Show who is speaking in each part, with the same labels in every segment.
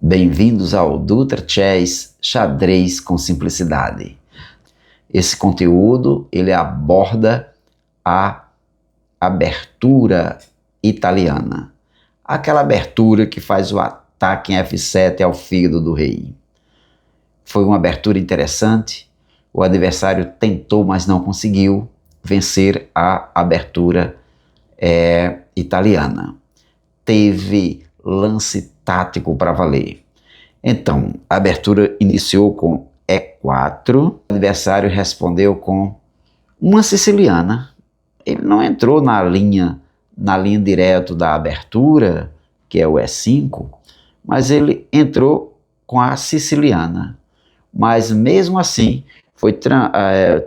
Speaker 1: Bem-vindos ao Dutra Chess Xadrez com Simplicidade. Esse conteúdo ele aborda a abertura italiana, aquela abertura que faz o ataque em F7 ao fígado do rei. Foi uma abertura interessante, o adversário tentou, mas não conseguiu vencer a abertura italiana. Teve lance tático para valer. Então, a abertura iniciou com E4, o adversário respondeu com uma siciliana. Ele não entrou na linha direto da abertura, que é o E5, mas ele entrou com a siciliana. Mas mesmo assim,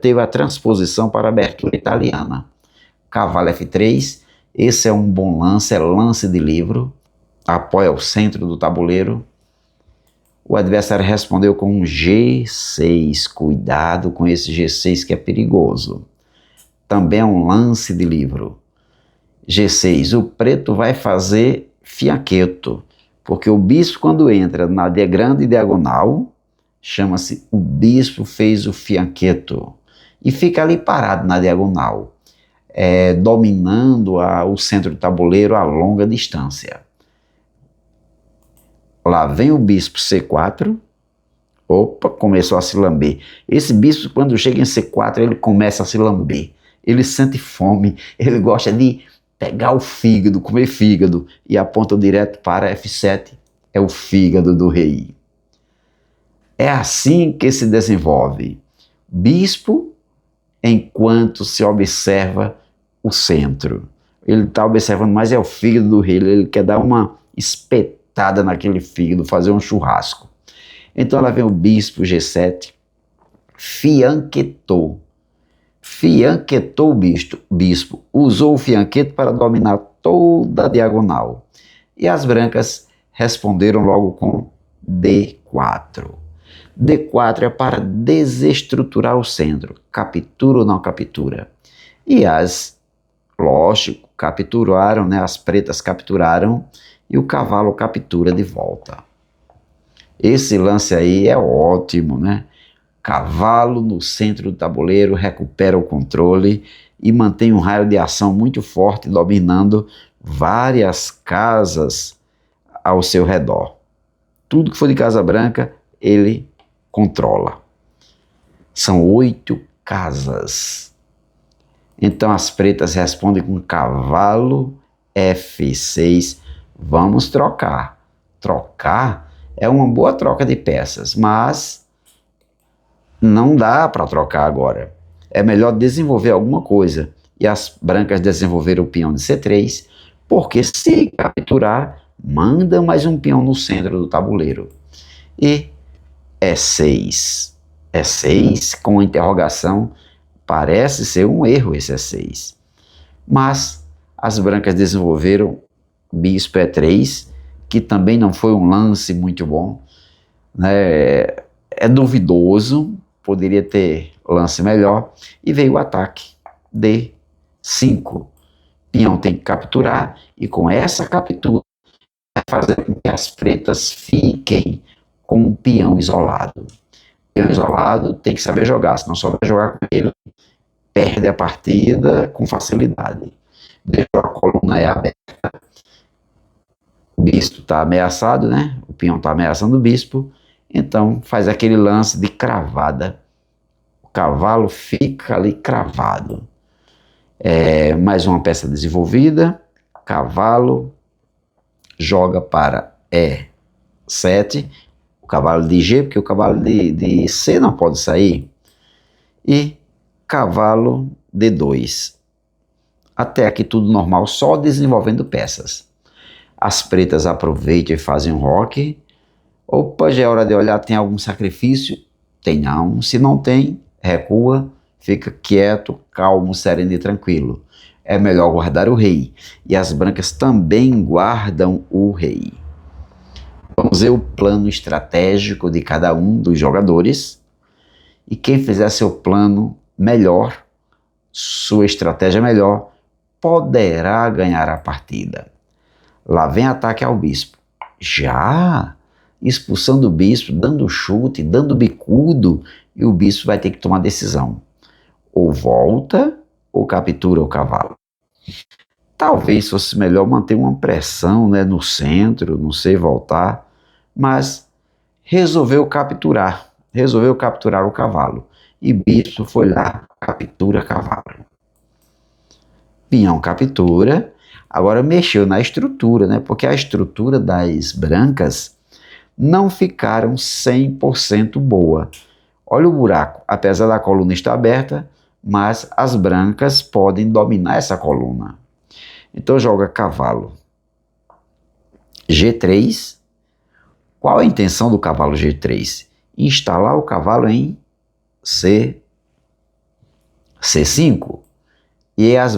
Speaker 1: teve a transposição para a abertura italiana. Cavalo F3, esse é um bom lance, é lance de livro, apoia o centro do tabuleiro. O adversário respondeu com um G6, cuidado com esse G6 que é perigoso. Também é um lance de livro. G6, o preto vai fazer fianqueto, porque o bispo quando entra na grande diagonal, chama-se o bispo fez o fianqueto, e fica ali parado na diagonal, dominando o centro do tabuleiro a longa distância. Lá vem o bispo C4, opa, começou a se lamber. Esse bispo quando chega em C4 ele começa a se lamber, ele sente fome, ele gosta de pegar o fígado, comer fígado, e aponta direto para F7, é o fígado do rei. É assim que se desenvolve bispo enquanto se observa o centro. Ele está observando, mas é o fígado do rei, ele quer dar uma espetada naquele fígado, fazer um churrasco. Então lá vem o bispo G7, fianquetou o bispo, usou o fianqueto para dominar toda a diagonal. E as brancas responderam logo com D4. D4 é para desestruturar o centro, captura ou não captura. E lógico, capturaram, né? As pretas capturaram e o cavalo captura de volta. Esse lance aí é ótimo, né? Cavalo no centro do tabuleiro recupera o controle e mantém um raio de ação muito forte, dominando várias casas ao seu redor. Tudo que for de casa branca, ele controla. São 8 casas. Então as pretas respondem com cavalo F6. Vamos trocar. Trocar é uma boa troca de peças, mas não dá para trocar agora. É melhor desenvolver alguma coisa. E as brancas desenvolveram o peão de C3, porque se capturar, manda mais um peão no centro do tabuleiro. E E6. E6 com interrogação, parece ser um erro esse E6. Mas as brancas desenvolveram bispo E3, que também não foi um lance muito bom, né? É duvidoso, poderia ter lance melhor, e veio o ataque D5. Peão tem que capturar, e com essa captura vai fazer com que as pretas fiquem com um peão isolado. Peão isolado tem que saber jogar, senão só vai jogar com ele, perde a partida com facilidade. Deixou a coluna aberta, o bispo está ameaçado, né? O peão está ameaçando o bispo, então faz aquele lance de cravada. O cavalo fica ali cravado. Mais uma peça desenvolvida, cavalo joga para E7, o cavalo de G, porque o cavalo de C não pode sair, e cavalo D2. Até aqui tudo normal, só desenvolvendo peças. As pretas aproveitam e fazem um roque. Opa, já é hora de olhar, tem algum sacrifício? Tem não. Se não tem, recua, fica quieto, calmo, sereno e tranquilo. É melhor guardar o rei. E as brancas também guardam o rei. Vamos ver o plano estratégico de cada um dos jogadores. E quem fizer seu plano melhor, sua estratégia melhor, poderá ganhar a partida. Lá vem ataque ao bispo. Já expulsando o bispo, dando chute, dando bicudo, e o bispo vai ter que tomar decisão. Ou volta, ou captura o cavalo. Talvez fosse melhor manter uma pressão, né, no centro, não sei, voltar, mas resolveu capturar o cavalo. E bispo foi lá, captura cavalo. Peão captura, agora mexeu na estrutura, né, porque a estrutura das brancas não ficaram 100% boa. Olha o buraco, apesar da coluna estar aberta, mas as brancas podem dominar essa coluna. Então joga cavalo G3. Qual a intenção do cavalo G3? Instalar o cavalo em C5. E as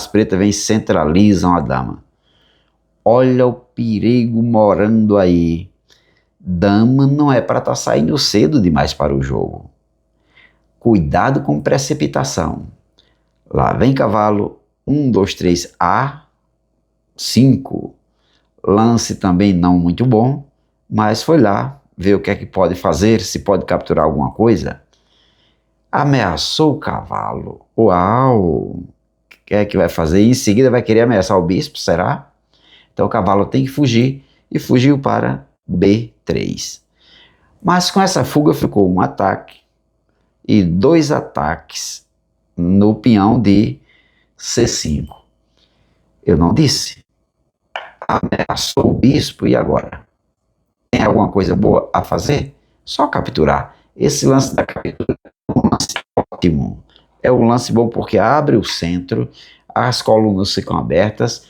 Speaker 1: pretas vêm e centralizam a dama. Olha o perigo morando aí. Dama não é para estar saindo cedo demais para o jogo. Cuidado com precipitação. Lá vem cavalo. 1, 2, 3, A5. Lance também não muito bom, mas foi lá ver o que é que pode fazer, se pode capturar alguma coisa. Ameaçou o cavalo. Uau! O que é que vai fazer? Em seguida vai querer ameaçar o bispo, será? Então o cavalo tem que fugir e fugiu para B3. Mas com essa fuga ficou um ataque e 2 ataques no peão de C5. Eu não disse. Ameaçou o bispo e agora? Tem alguma coisa boa a fazer? Só capturar. Esse lance da captura é um lance ótimo. É um lance bom porque abre o centro, as colunas ficam abertas,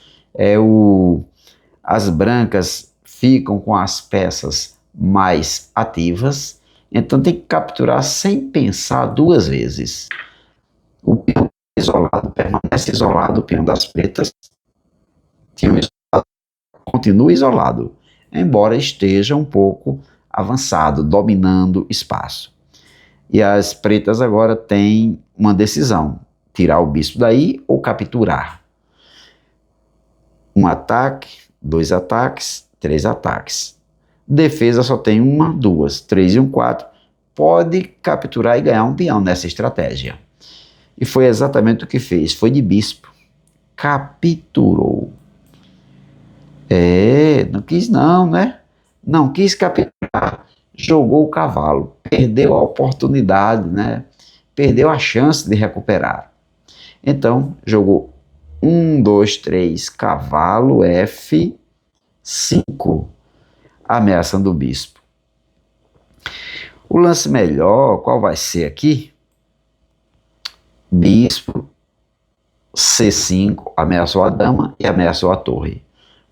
Speaker 1: as brancas ficam com as peças mais ativas, então tem que capturar sem pensar 2 vezes. O peão isolado permanece isolado, o peão das pretas continua isolado, embora esteja um pouco avançado, dominando espaço. E as pretas agora têm uma decisão: tirar o bispo daí ou capturar. Um ataque, 2 ataques, 3 ataques. Defesa só tem 1, 2, 3 e 4. Pode capturar e ganhar um peão nessa estratégia. E foi exatamente o que fez. Foi de bispo. Capturou. Não quis não, né? Não quis capturar. Jogou o cavalo. Perdeu a oportunidade, né? Perdeu a chance de recuperar. Então, jogou 1, 2, 3, cavalo F5, ameaçando o bispo. O lance melhor, qual vai ser aqui? Bispo C5, ameaçou a dama e ameaçou a torre.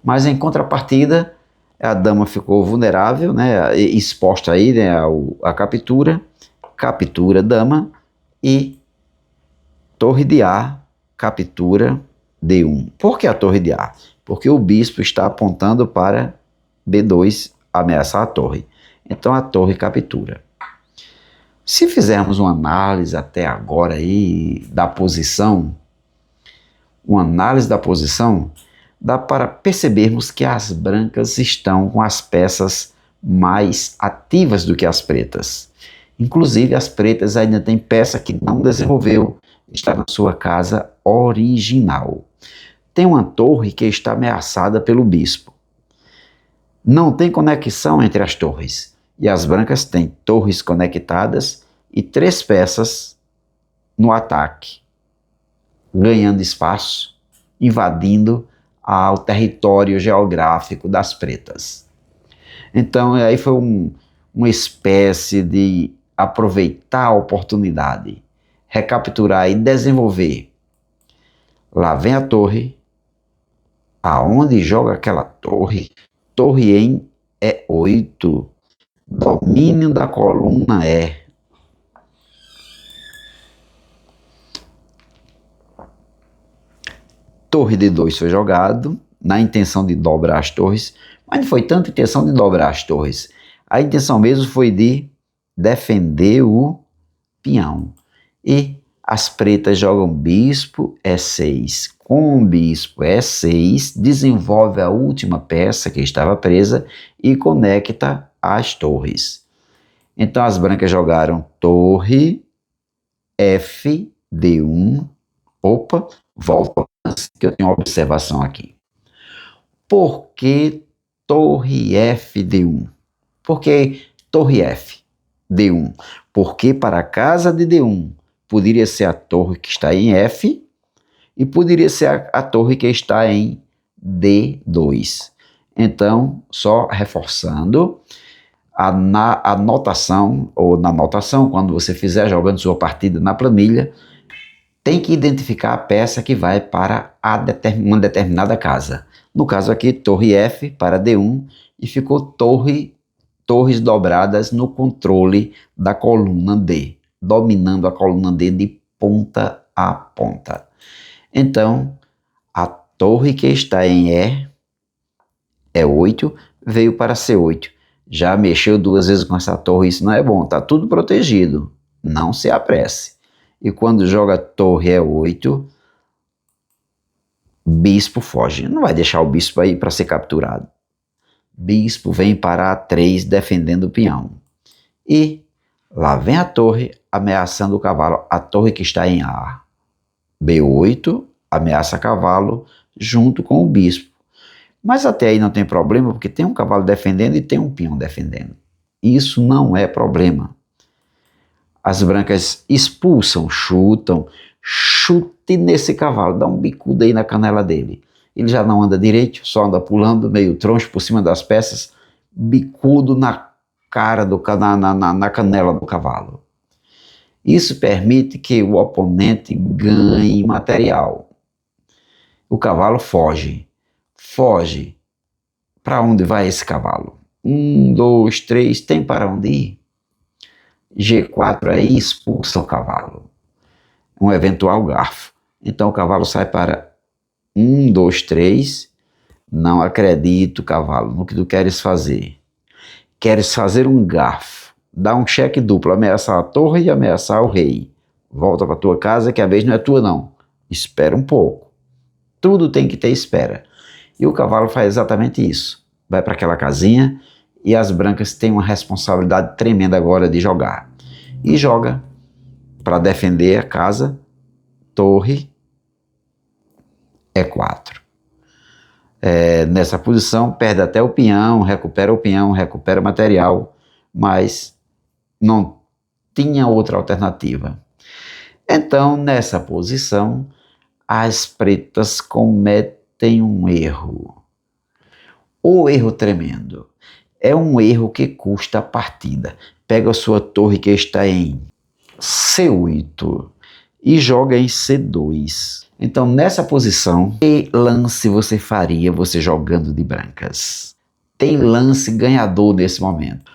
Speaker 1: Mas em contrapartida, a dama ficou vulnerável, né, exposta aí, né, a captura dama e torre de A, captura D1. Por que a torre de A? Porque o bispo está apontando para B2, ameaçar a torre. Então a torre captura. Se fizermos uma análise até agora aí da posição, dá para percebermos que as brancas estão com as peças mais ativas do que as pretas. Inclusive as pretas ainda têm peça que não desenvolveu, está na sua casa original. Tem uma torre que está ameaçada pelo bispo. Não tem conexão entre as torres. E as brancas têm torres conectadas e 3 peças no ataque, ganhando espaço, invadindo ao território geográfico das pretas. Então aí foi uma espécie de aproveitar a oportunidade, recapturar e desenvolver. Lá vem a torre. Aonde joga aquela torre? Torre em E8. Domínio da coluna E. Torre de 2 foi jogado, na intenção de dobrar as torres, mas não foi tanta intenção de dobrar as torres. A intenção mesmo foi de defender o peão. E as pretas jogam bispo E6 Com o bispo E6, desenvolve a última peça que estava presa e conecta as torres. Então as brancas jogaram torre F, D1. Opa, volta, que eu tenho uma observação aqui. Por que torre F, D1? Por que torre F, D1? Porque para a casa de D1 poderia ser a torre que está em F e poderia ser a torre que está em D2. Então, só reforçando, a notação, ou na notação, quando você fizer jogando sua partida na planilha, tem que identificar a peça que vai para uma determinada casa. No caso aqui, torre F para D1 e ficou torres dobradas no controle da coluna D, dominando a coluna D de ponta a ponta. Então, a torre que está em E8 veio para C8. Já mexeu 2 vezes com essa torre, isso não é bom, está tudo protegido, não se apresse. E quando joga torre E8, bispo foge, não vai deixar o bispo aí para ser capturado. Bispo vem para A3 defendendo o peão. E lá vem a torre ameaçando o cavalo, a torre que está em A. B8 ameaça cavalo junto com o bispo. Mas até aí não tem problema, porque tem um cavalo defendendo e tem um peão defendendo. Isso não é problema. As brancas expulsam, chutam, chute nesse cavalo, dá um bicudo aí na canela dele. Ele já não anda direito, só anda pulando, meio troncho por cima das peças, bicudo na cara, na canela do cavalo. Isso permite que o oponente ganhe material. O cavalo foge. Foge. Para onde vai esse cavalo? 1, 2, 3, tem para onde ir? G4 aí expulsa o cavalo. Um eventual garfo. Então o cavalo sai para 1, 2, 3. Não acredito, cavalo, no que tu queres fazer. Queres fazer um garfo. Dá um cheque duplo, ameaçar a torre e ameaçar o rei. Volta para tua casa que a vez não é tua não. Espera um pouco. Tudo tem que ter espera. E o cavalo faz exatamente isso. Vai para aquela casinha e as brancas têm uma responsabilidade tremenda agora de jogar. E joga para defender a casa, torre E4. Nessa posição perde até o peão, recupera material, mas não tinha outra alternativa. Então, nessa posição, as pretas cometem um erro. O erro tremendo. É um erro que custa a partida. Pega a sua torre que está em C8 e joga em C2. Então, nessa posição, que lance você faria você jogando de brancas? Tem lance ganhador nesse momento.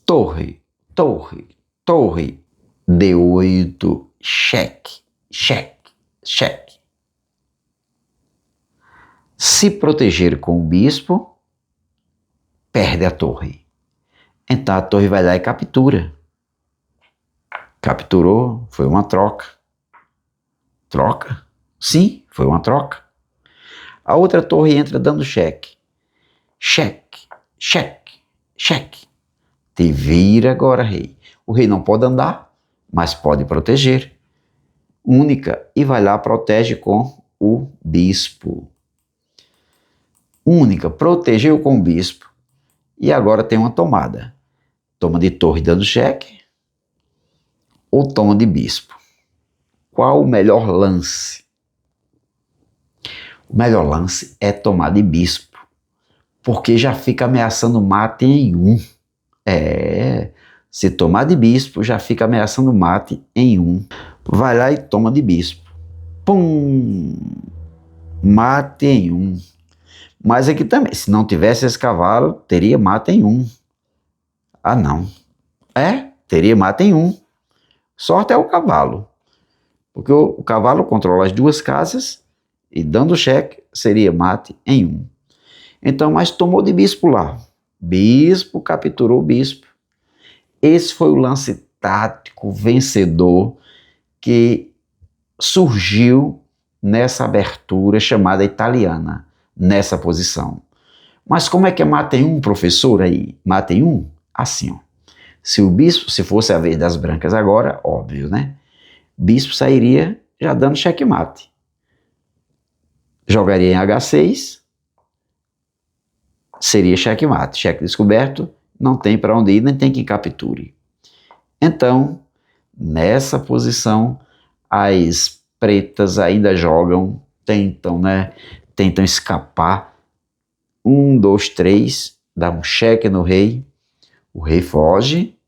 Speaker 1: Torre, torre, torre, D8, cheque, cheque, cheque. Se proteger com o bispo, perde a torre. Então a torre vai lá e captura. Capturou, foi uma troca. Troca? Sim, foi uma troca. A outra torre entra dando cheque. Cheque, cheque, cheque. Te vira agora, rei. O rei não pode andar, mas pode proteger. Única, e vai lá, protege com o bispo. Única, protegeu com o bispo. E agora tem uma tomada. Toma de torre dando cheque ou toma de bispo? Qual o melhor lance? O melhor lance é tomar de bispo, porque já fica ameaçando mate em 1. Se tomar de bispo, já fica ameaçando mate em 1. Vai lá e toma de bispo. Pum! Mate em 1. Mas aqui também, se não tivesse esse cavalo, teria mate em 1. Ah, não. Teria mate em 1. Sorte é o cavalo. Porque o cavalo controla as 2 casas e dando cheque seria mate em 1. Então, mas tomou de bispo lá. Bispo capturou o bispo. Esse foi o lance tático vencedor que surgiu nessa abertura chamada italiana, nessa posição. Mas como é que é mata em um, professor, aí? Mata em um? Assim, ó. Se o bispo, se fosse a vez das brancas agora, óbvio, né? Bispo sairia já dando checkmate. Jogaria em H6, seria checkmate. Cheque descoberto, não tem para onde ir, nem tem quem capture. Então, nessa posição, as pretas ainda jogam, tentam, né? Tentam escapar. 1, 2, 3, dá um cheque no rei. O rei foge.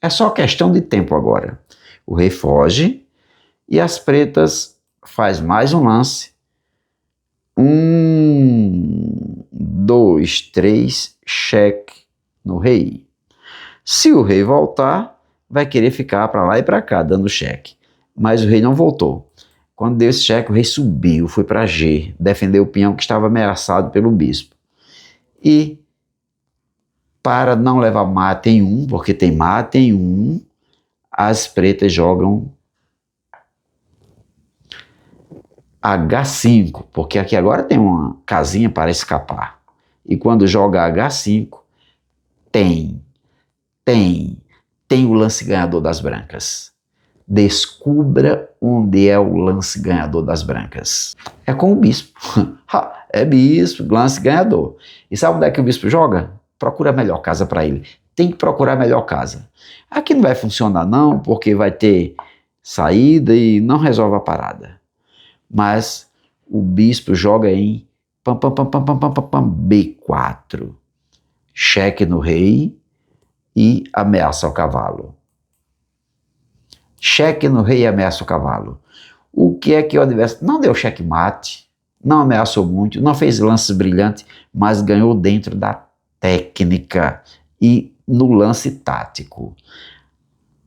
Speaker 1: É só questão de tempo agora. O rei foge e as pretas faz mais um lance. 1, 2, 3, cheque no rei. Se o rei voltar, vai querer ficar para lá e para cá, dando cheque. Mas o rei não voltou. Quando deu esse cheque, o rei subiu, foi para G, defendeu o peão que estava ameaçado pelo bispo. E, para não levar mate em um, porque tem mate em um, as pretas jogam H5, porque aqui agora tem uma casinha para escapar. E quando joga H5, tem o lance ganhador das brancas. Descubra onde é o lance ganhador das brancas. É com o bispo. É bispo, lance ganhador. E sabe onde é que o bispo joga? Procura a melhor casa para ele. Tem que procurar a melhor casa. Aqui não vai funcionar não, porque vai ter saída e não resolve a parada. Mas o bispo joga em B4. Cheque no rei e ameaça o cavalo. Cheque no rei e ameaça o cavalo. O que é que o adversário não deu checkmate, não ameaçou muito, não fez lances brilhantes, mas ganhou dentro da técnica e no lance tático.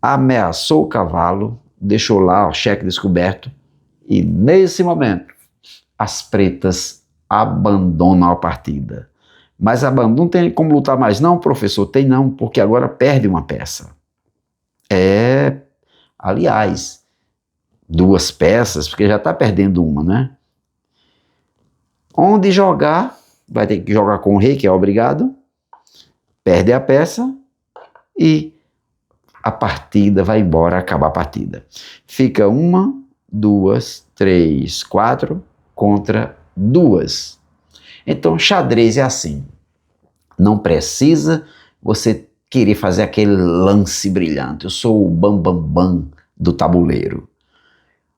Speaker 1: Ameaçou o cavalo, deixou lá o cheque descoberto e nesse momento as pretas abandonam a partida. Mas não tem como lutar mais não, professor? Tem não, porque agora perde uma peça. Aliás, 2 peças, porque já está perdendo uma, né? Onde jogar, vai ter que jogar com o rei, que é obrigado, perde a peça e a partida vai embora, acaba a partida. Fica 1, 2, 3, 4 contra 2. Então, xadrez é assim. Não precisa você querer fazer aquele lance brilhante. Eu sou o bam do tabuleiro.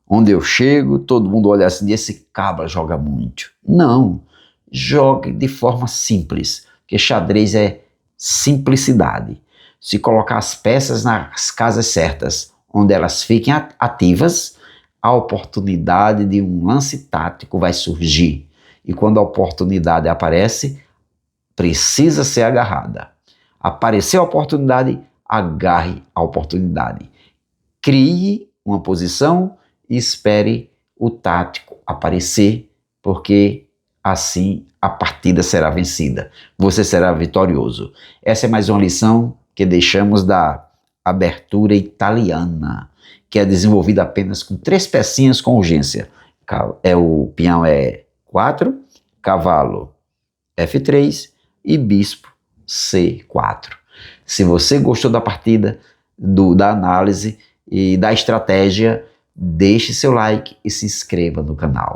Speaker 1: Onde eu chego, todo mundo olha assim, esse cabra joga muito. Não, jogue de forma simples, porque xadrez é simplicidade. Se colocar as peças nas casas certas, onde elas fiquem ativas, a oportunidade de um lance tático vai surgir. E quando a oportunidade aparece, precisa ser agarrada. Apareceu a oportunidade, agarre a oportunidade. Crie uma posição e espere o tático aparecer, porque assim a partida será vencida. Você será vitorioso. Essa é mais uma lição que deixamos da abertura italiana, que é desenvolvida apenas com 3 pecinhas com urgência. O peão é 4, cavalo F3 e bispo C4. Se você gostou da partida, da análise e da estratégia, deixe seu like e se inscreva no canal.